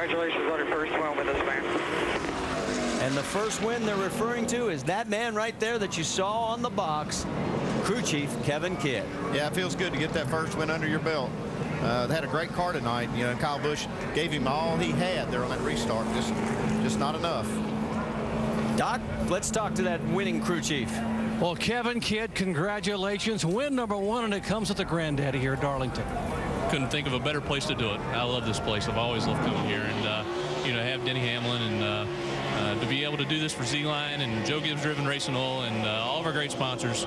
Congratulations on your first win with us, man. And the first win they're referring to is that man right there that you saw on the box, crew chief Kevin Kidd. Yeah, it feels good to get that first win under your belt. They had a great car tonight. You know, Kyle Busch gave him all he had there on that restart. Just not enough. Doc, let's talk to that winning crew chief. Well, Kevin Kidd, congratulations. Win #1, and it comes with the granddaddy here at Darlington. Couldn't think of a better place to do it. I love this place. I've always loved coming here, and you know, have Denny Hamlin and to be able to do this for Z-Line and Joe Gibbs Driven Racing Oil and all of our great sponsors,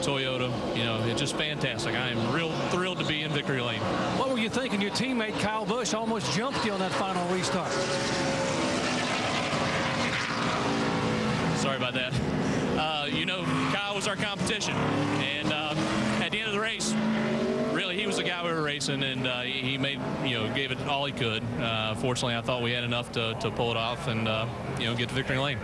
Toyota, you know, it's just fantastic. I am real thrilled to be in victory lane. What were you thinking? Your teammate Kyle Busch almost jumped you on that final restart. Sorry about that. You know, Kyle was our competition, and at the end of the race, really, he was the guy we were racing, and he made, you know, gave it all he could. Fortunately, I thought we had enough to pull it off and, you know, get to victory lane.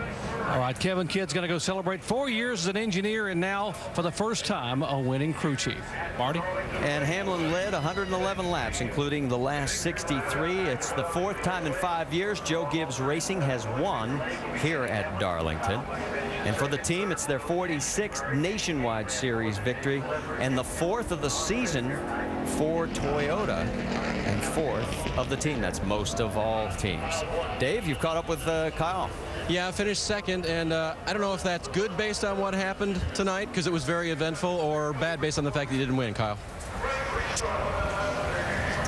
All right, Kevin Kidd's going to go celebrate 4 years as an engineer and now, for the first time, a winning crew chief. Marty? And Hamlin led 111 laps, including the last 63. It's the 4th time in 5 years Joe Gibbs Racing has won here at Darlington. And for the team, it's their 46th Nationwide Series victory and the 4th of the season for Toyota and 4th of the team. That's most of all teams. Dave, you've caught up with Kyle. Yeah, I finished second, and I don't know if that's good based on what happened tonight, because it was very eventful, or bad based on the fact that you didn't win, Kyle.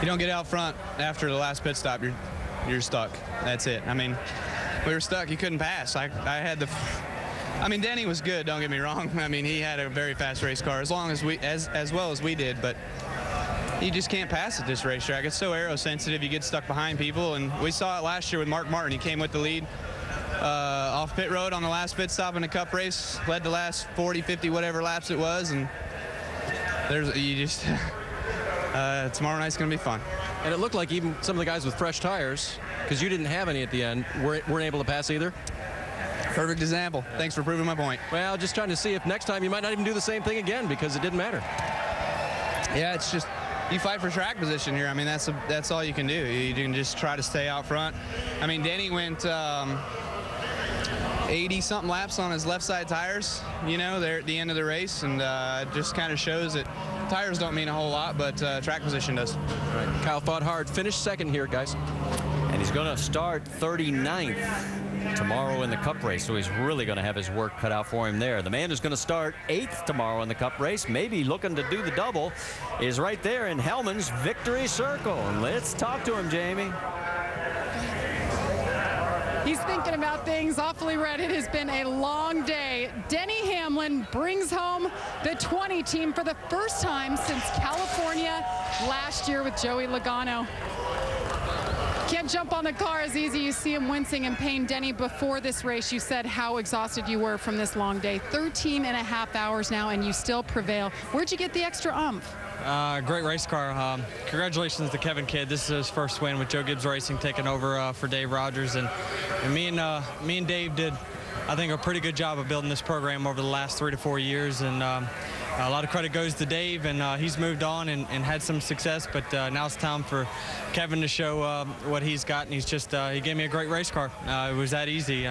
You don't get out front after the last pit stop, you're stuck. That's it. I mean, we were stuck. You couldn't pass. I mean, Denny was good, don't get me wrong. I mean, he had a very fast race car, as well as we did, but you just can't pass at this racetrack. It's so aero-sensitive, you get stuck behind people, and we saw it last year with Mark Martin. He came with the lead off pit road on the last pit stop in the Cup race, led the last 40, 50, whatever laps it was, and tomorrow night's going to be fun. And it looked like even some of the guys with fresh tires, because you didn't have any at the end, weren't able to pass either. Perfect example. Thanks for proving my point. Well, just trying to see if next time you might not even do the same thing again, because it didn't matter. Yeah, it's just, you fight for track position here. I mean, that's all you can do. You can just try to stay out front. I mean, Denny went 80-something laps on his left side tires, you know, there at the end of the race, and it just kind of shows that tires don't mean a whole lot, but track position does. All right. Kyle fought hard. Finished second here, guys. And he's going to start 39th tomorrow in the Cup race, so he's really going to have his work cut out for him there. The man who's going to start 8th tomorrow in the Cup race, maybe looking to do the double, is right there in Hellman's victory circle. And let's talk to him, Jamie. He's thinking about things. Awfully red. It has been a long day. Denny Hamlin brings home the 20 team for the first time since California last year with Joey Logano. Can't jump on the car as easy. You see him wincing in pain. Denny, before this race, you said how exhausted you were from this long day. 13.5 hours now, and you still prevail. Where'd you get the extra oomph? Great race car. Congratulations to Kevin Kidd. This is his first win with Joe Gibbs Racing, taking over for Dave Rogers. And me and Dave did, I think, a pretty good job of building this program over the last 3 to 4 years. And a lot of credit goes to Dave, and he's moved on and had some success. But now it's time for Kevin to show what he's got. And he's just, he gave me a great race car. It was that easy.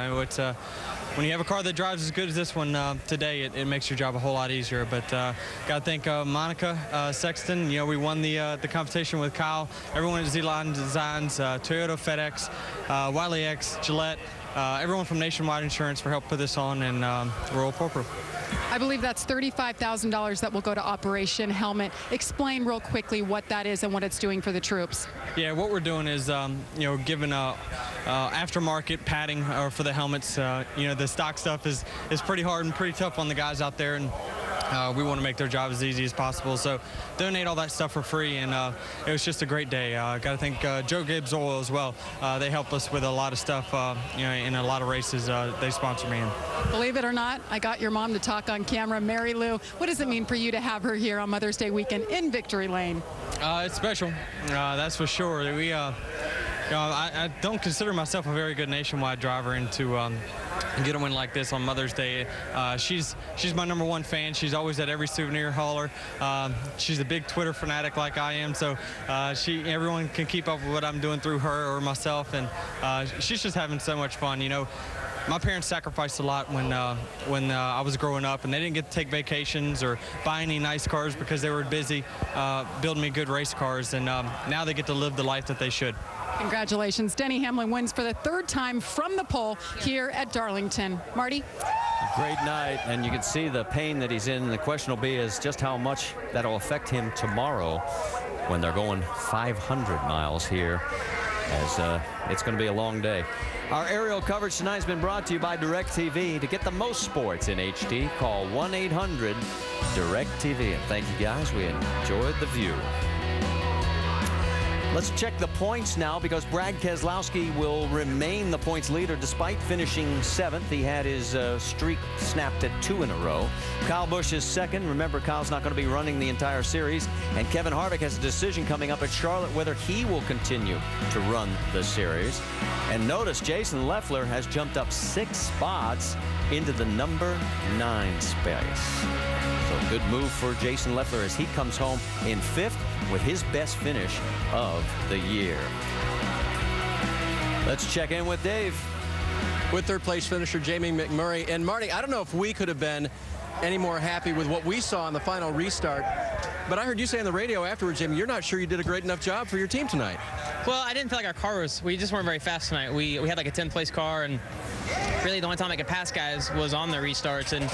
When you have a car that drives as good as this one today, it makes your job a whole lot easier. But got to thank Monica Sexton. You know, we won the competition with Kyle. Everyone at Z-Line Designs, Toyota, FedEx, Wiley X, Gillette, everyone from Nationwide Insurance for help put this on, and Royal Corporal. I believe that's $35,000 that will go to Operation Helmet. Explain real quickly what that is and what it's doing for the troops. Yeah, what we're doing is, you know, giving aftermarket padding for the helmets. You know, the stock stuff is pretty hard and pretty tough on the guys out there, and we want to make their job as easy as possible. So donate all that stuff for free, and it was just a great day. Got to thank Joe Gibbs Oil as well. They help us with a lot of stuff, you know, in a lot of races they sponsor me in. Believe it or not, I got your mom to talk on camera. Mary Lou, what does it mean for you to have her here on Mother's Day weekend in Victory Lane? It's special, that's for sure. I don't consider myself a very good nationwide driver, and to get a win like this on Mother's Day, she's my #1 fan. She's always at every souvenir hauler. She's a big Twitter fanatic like I am, so everyone can keep up with what I'm doing through her or myself, and she's just having so much fun. You know, my parents sacrificed a lot when I was growing up, and they didn't get to take vacations or buy any nice cars because they were busy building me good race cars, and now they get to live the life that they should. Congratulations. Denny Hamlin wins for the 3rd time from the pole here at Darlington. Marty? Great night, and you can see the pain that he's in, and the question will be is just how much that'll affect him tomorrow when they're going 500 miles here, as it's going to be a long day. Our aerial coverage tonight has been brought to you by DirecTV. To get the most sports in HD, call 1-800-DirecTV. And thank you, guys. We enjoyed the view. Let's check the points now, because Brad Keselowski will remain the points leader despite finishing 7th. He had his streak snapped at 2 in a row. Kyle Busch is 2nd. Remember, Kyle's not going to be running the entire series. And Kevin Harvick has a decision coming up at Charlotte whether he will continue to run the series. And notice Jason Leffler has jumped up 6 spots into the #9 space. So good move for Jason Leffler as he comes home in 5th with his best finish of the year. Let's check in with Dave. With 3rd place finisher Jamie McMurray. And Marty, I don't know if we could have been any more happy with what we saw in the final restart, but I heard you say on the radio afterwards, Jamie, you're not sure you did a great enough job for your team tonight. Well, I didn't feel like our car was, we just weren't very fast tonight. We had like a 10th place car, and really the only time I could pass guys was on the restarts, and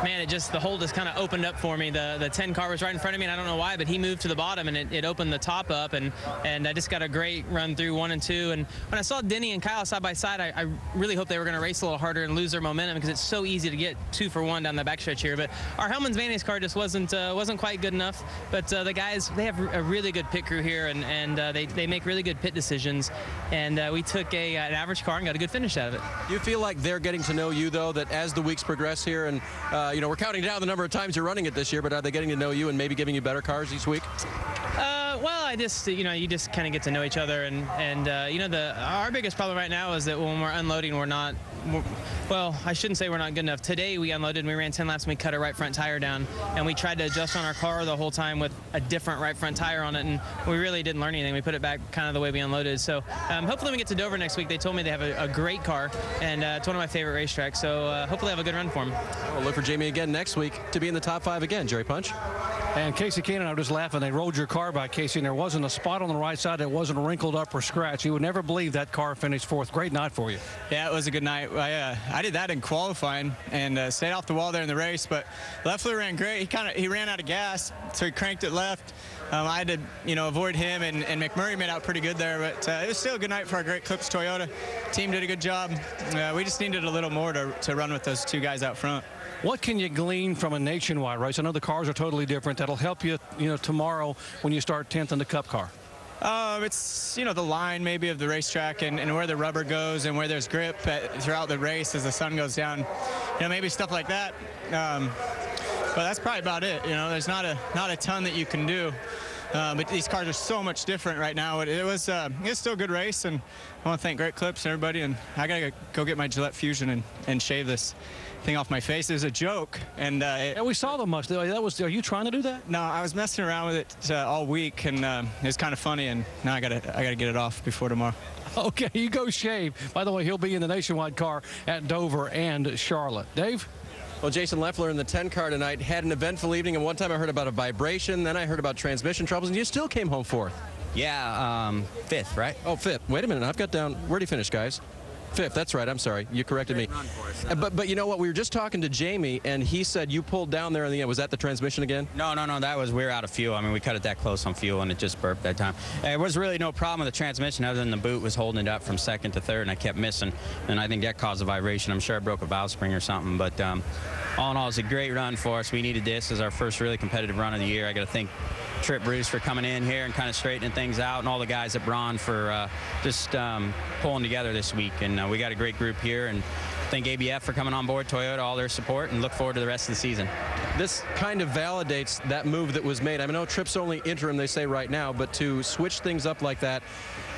man, the hole just kind of opened up for me. The 10 car was right in front of me, and I don't know why, but he moved to the bottom, and it opened the top up, and I just got a great run through 1 and 2. And when I saw Denny and Kyle side by side, I really hoped they were going to race a little harder and lose their momentum, because it's so easy to get 2 for 1 down the backstretch here. But our Hellman's Mayonnaise car just wasn't quite good enough. But the guys, they have a really good pit crew here, and they make really good pit decisions. And we took an average car and got a good finish out of it. Do you feel like they're getting to know you, though, that as the weeks progress here, and you know, we're counting down the number of times you're running it this year, but are they getting to know you and maybe giving you better cars each week? Well, you just kind of get to know each other, and you know, our biggest problem right now is that when we're unloading, well, I shouldn't say we're not good enough. Today we unloaded and we ran 10 laps and we cut a right front tire down, and we tried to adjust on our car the whole time with a different right front tire on it, and we really didn't learn anything. We put it back kind of the way we unloaded. So hopefully when we get to Dover next week, they told me they have a great car, and it's one of my favorite racetracks, so hopefully I have a good run for them. We'll look for Jamie again next week to be in the top 5 again. Jerry Punch. And Casey Keenan, I was just laughing. They rolled your car by, Casey, and there wasn't a spot on the right side that wasn't wrinkled up or scratched. You would never believe that car finished 4th. Great night for you. Yeah, it was a good night. I did that in qualifying and stayed off the wall there in the race, but Leffler ran great. He ran out of gas, so he cranked it left. I had to, avoid him, and McMurray made out pretty good there, but it was still a good night for our great Clips Toyota. Team did a good job. We just needed a little more to run with those 2 guys out front. What can you glean from a nationwide race? I know the cars are totally different. That'll help you, tomorrow when you start 10th in the Cup car. It's, the line maybe of the racetrack and where the rubber goes and where there's grip throughout the race as the sun goes down. Maybe stuff like that. But that's probably about it. There's not a ton that you can do. But these cars are so much different right now. It was still a good race, and I want to thank Great Clips and everybody. And I gotta go get my Gillette Fusion and shave this thing off my face. It was a joke, and yeah, we saw the mustache. Are you trying to do that? No, I was messing around with it all week, and it was kind of funny. And now I gotta get it off before tomorrow. Okay, you go shave. By the way, he'll be in the nationwide car at Dover and Charlotte. Dave? Well, Jason Leffler in the 10 car tonight had an eventful evening, and one time I heard about a vibration, then I heard about transmission troubles, and you still came home 4th. Yeah, 5th, right? Oh, 5th. Wait a minute. I've got down. Where'd he finish, guys? 5th. That's right. I'm sorry. You corrected me. But you know what? We were just talking to Jamie, and he said you pulled down there in the end. Was that the transmission again? No. We were out of fuel. I mean, we cut it that close on fuel, and it just burped that time. There was really no problem with the transmission other than the boot was holding it up from 2nd to 3rd, and I kept missing. And I think that caused a vibration. I'm sure I broke a valve spring or something. But all in all, it's a great run for us. We needed this as our first really competitive run of the year. I got to thank Trip Bruce for coming in here and kind of straightening things out, and all the guys at Braun for just pulling together this week. And we got a great group here, and thank ABF for coming on board, Toyota, all their support, and look forward to the rest of the season. This kind of validates that move that was made. I know Tripp's only interim, they say right now, but to switch things up like that,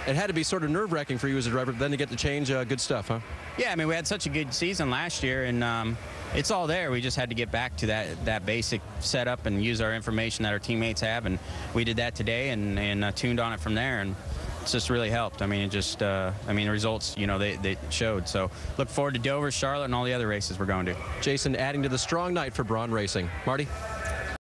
it had to be sort of nerve-wracking for you as a driver, but then to get to change good stuff, huh? Yeah, I mean, we had such a good season last year, and it's all there. We just had to get back to that basic setup and use our information that our teammates have, and we did that today and tuned on it from there, and it's just really helped. I mean, it just, I mean, the results, you know, they showed. So look forward to Dover, Charlotte, and all the other races we're going to. Jason, adding to the strong night for Braun Racing. Marty?